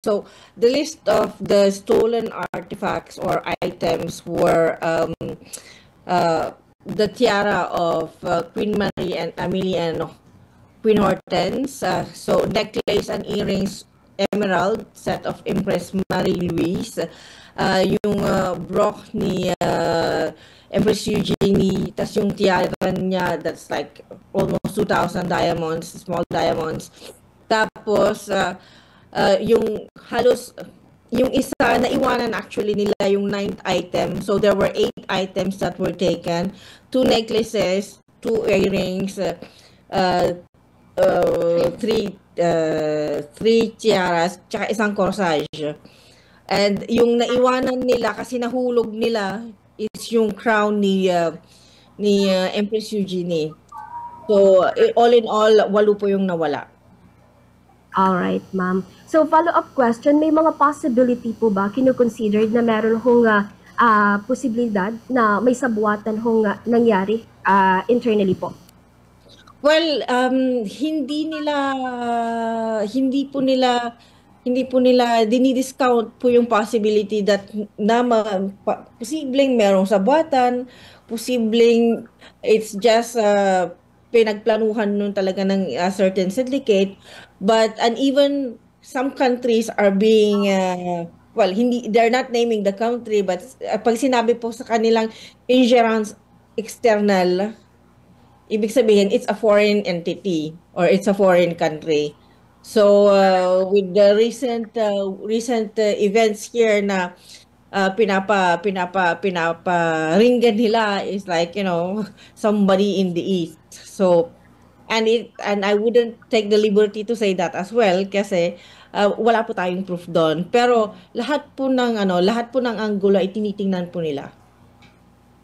So the list of the stolen artifacts or items were the tiara of Queen Marie and Amelie and Queen Hortense, so necklace and earrings, emerald, set of Empress Marie-Louise, yung broch ni Empress Eugenie, tas yung tiara niya, that's like almost 2,000 diamonds, small diamonds. Tapos, yung halos, yung isa, naiwanan actually nila yung 9th item. So there were 8 items that were taken, 2 necklaces, 2 earrings, 3 tiaras, tsaka isang corsage. And yung naiwanan nila kasi nahulog nila is yung crown ni Empress Eugenie. So all in all, 8 po yung nawala. All right, ma'am. So follow-up question, may mga possibility po ba kino-considered na meron hong posibilidad na may sabuatan hong nangyari internally po? Well, hindi po nila dinidiscount po yung possibility that posibleng merong sabuatan, posibleng it's just pinagplanuhan nun talaga ng certain syndicate, but even some countries are being well, they're not naming the country, but pag sinabi po sa kanilang ingerence external, ibig sabihin, it's a foreign entity or it's a foreign country. So, with the recent events here na pinaparinggan nila is like, somebody in the East. So, and I wouldn't take the liberty to say that as well kasi wala po tayong proof doon. Pero lahat po ng anggulo ay tinitingnan po nila.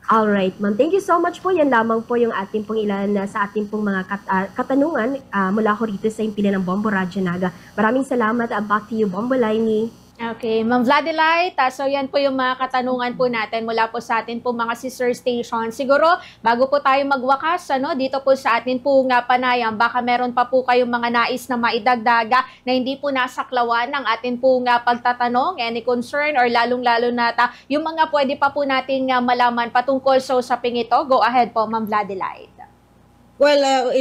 All right, ma'am. Thank you so much po. Yan lamang po yung ating pong ilan sa ating pong mga katanungan mula ko rito sa impila ng Bombo Radyo Naga. Maraming salamat. Back to you, Bombo Lainey. Okay, Ma'am Vladilite, so yan po yung mga katanungan po natin mula po sa atin po mga sister station. Siguro, bago po tayo magwakas, dito po sa atin po nga panayam, baka meron pa po kayong mga nais na maidagdaga na hindi po nasaklawan ng atin po nga pagtatanong, any concern, or lalong-lalo na yung mga pwede pa po natin malaman patungkol sa usaping ito. Go ahead po, Ma'am Vladilite. Well,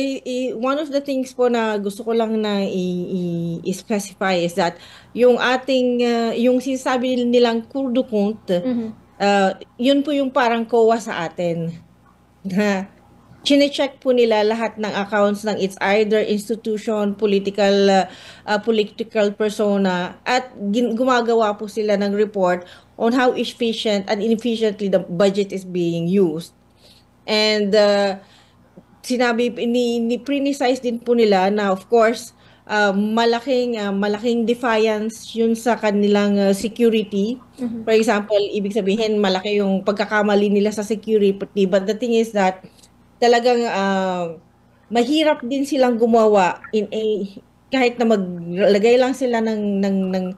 one of the things po na gusto ko lang na i-specify is that yung ating, yung sinasabi nilang cour de compte, yun po yung parang COA sa atin. Chine-check po nila lahat ng accounts ng it's either institution, political persona, at gumagawa po sila ng report on how efficient and inefficiently the budget is being used. And sinabi, ni-precise din po nila na of course, malaking defiance yun sa kanilang security. For example, ibig sabihin malaki yung pagkakamali nila sa security. But the thing is that talagang mahirap din silang gumawa kahit na maglagay lang sila ng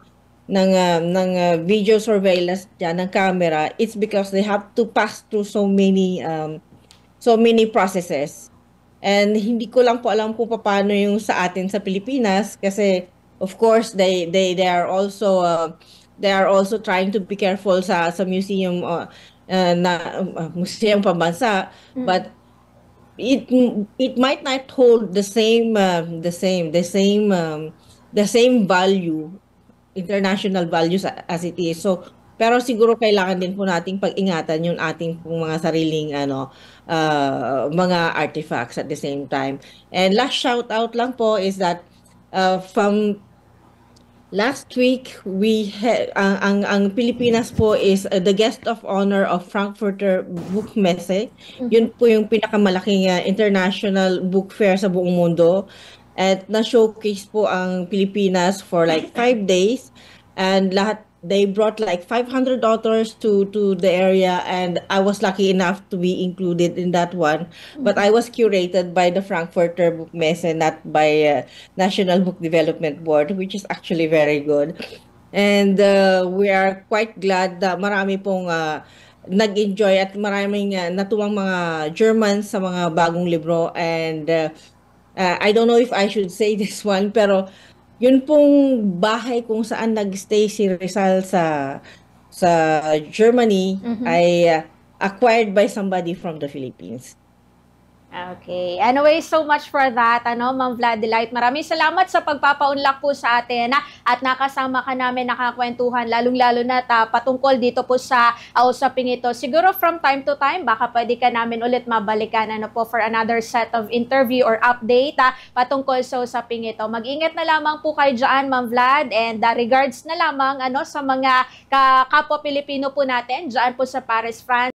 video surveillance dyan, ng camera. It's because they have to pass through so many processes. And hindi ko lang po alam kung paano yung sa atin sa Pilipinas kasi of course they are also trying to be careful sa museum museum pambansa, but it might not hold the same value, international values as it is. So pero siguro kailangan din po nating pag-ingatan yung ating mga sariling mga artifacts at the same time. And last shout out lang po is that from last week we had ang Pilipinas po is the guest of honor of Frankfurter Book Messe. Yun po yung pinakamalaking international book fair sa buong mundo. At na-showcase po ang Pilipinas for like 5 days, and they brought like 500 authors to the area, and I was lucky enough to be included in that one. But I was curated by the Frankfurter Book Messe, not by National Book Development Board, which is actually very good. And we are quite glad that marami pong nag-enjoy at maraming natuwang mga Germans sa mga bagong libro. And I don't know if I should say this one, pero Yun pong bahay kung saan nagstay si Rizal sa Germany Mhm. ay acquired by somebody from the Philippines. Okay. Anyway, so much for that, Ma'am Vladilite. Maraming salamat sa pagpapaunlak po sa atin at nakasama ka namin nakakwentuhan, lalong-lalo na patungkol dito po sa usaping ito. Siguro from time to time, baka pwede ka namin ulit mabalikan po for another set of interview or update patungkol sa usaping ito. Mag-ingat na lamang po kayo dyan, Ma'am Vlad, and regards na lamang sa mga kapwa Pilipino po natin dyan po sa Paris, France.